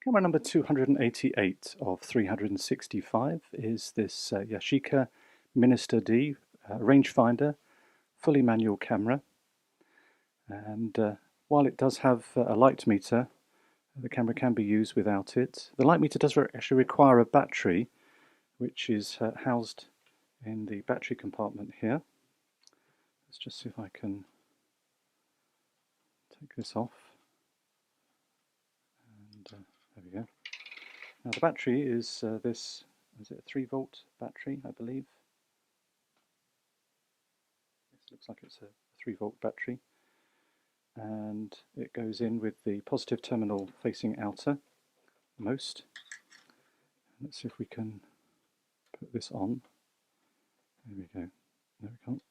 Camera number 288 of 365 is this Yashica year.The rangefinder, fully manual camera. And while it does have a light meter, the camera can be used without it. The light meter does actually require a battery, which is housed in the battery compartment here. Let's just see if I can take this off. And there we go. Now the battery is this, is it a 3-volt battery, I believe? This looks like it's a 3-volt battery. And it goes in with the positive terminal facing outermost. Let's see if we can put this on. There we go. No, we can't.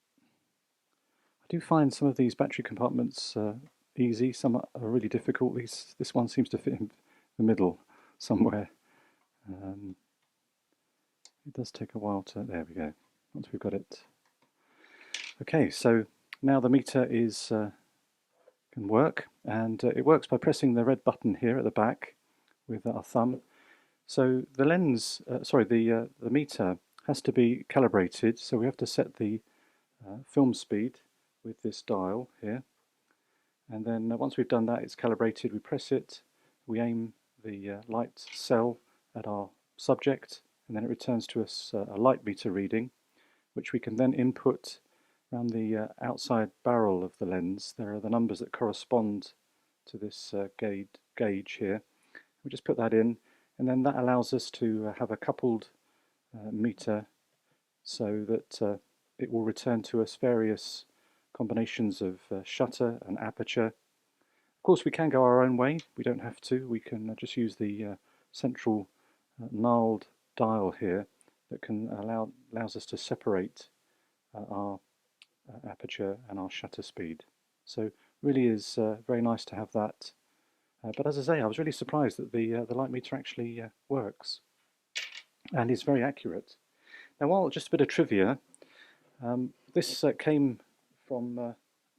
I do find some of these battery compartments easy, some are really difficult. This one seems to fit in the middle somewhere. It does take a while to, there we go, once we've got it. Okay, so now the meter is can work, and it works by pressing the red button here at the back with our thumb. So the lens, the meter has to be calibrated, so we have to set the film speed with this dial here, and then once we've done that, it's calibrated, we press it, we aim the light cell at our subject, and then it returns to us a light meter reading, which we can then input around the outside barrel of the lens. There are the numbers that correspond to this gauge here. We just put that in, and then that allows us to have a coupled meter so that it will return to us various combinations of shutter and aperture. Of course, we can go our own way, we don't have to. We can just use the central gnarled dial here that can allows us to separate our aperture and our shutter speed. So really is very nice to have that. But as I say, I was really surprised that the light meter actually works and is very accurate. Now, while just a bit of trivia, this came from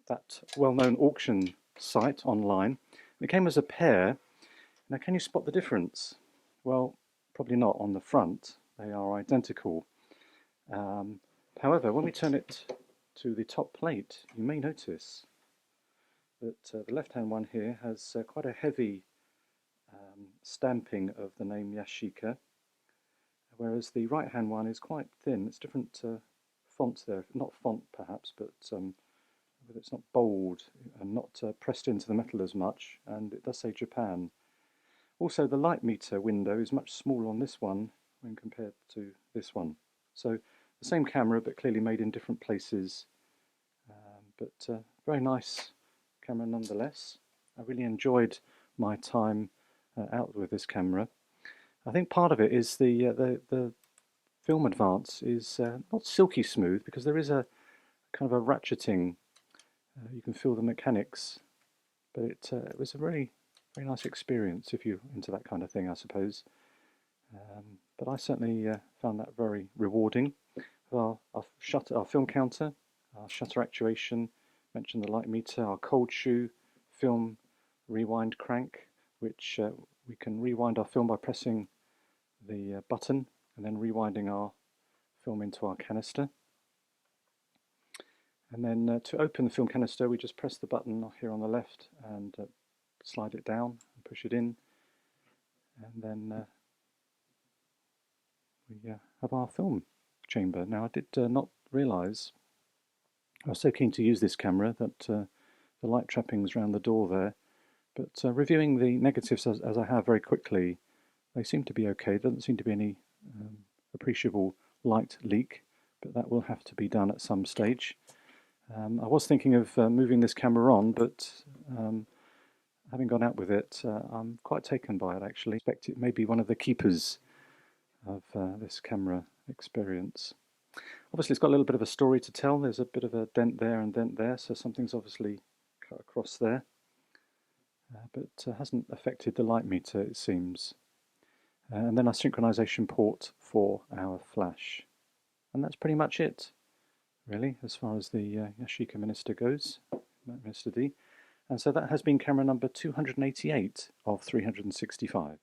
that well-known auction site online. It came as a pair. Now, can you spot the difference? Well, probably not on the front. They are identical. However, when we turn it to the top plate, you may notice that the left-hand one here has quite a heavy stamping of the name Yashica, whereas the right-hand one is quite thin. It's different font there, not font perhaps, but it's not bold and not pressed into the metal as much, and it does say Japan. Also, the light meter window is much smaller on this one when compared to this one. So the same camera, but clearly made in different places. But very nice camera nonetheless. I really enjoyed my time out with this camera. I think part of it is the film advance is not silky smooth, because there is a kind of a ratcheting. You can feel the mechanics, but it was a very nice experience if you're into that kind of thing, I suppose. But I certainly found that very rewarding. Our film counter, our shutter actuation, mentioned the light meter, our cold shoe film rewind crank, which we can rewind our film by pressing the button and then rewinding our film into our canister. And then to open the film canister, we just press the button here on the left and slide it down and push it in, and then we have our film chamber. Now, I did not realise, I was so keen to use this camera, that the light trappings around the door there, but reviewing the negatives as I have very quickly, they seem to be okay. There doesn't seem to be any appreciable light leak, but that will have to be done at some stage. I was thinking of moving this camera on, but having gone out with it, I'm quite taken by it actually. I expect it may be one of the keepers of this camera experience. Obviously, it's got a little bit of a story to tell. There's a bit of a dent there and dent there, so something's obviously cut across there, but hasn't affected the light meter, it seems. And then our synchronization port for our flash. And that's pretty much it, really, as far as the Yashica Minister goes, year.The. And so that has been camera number 288 of 365.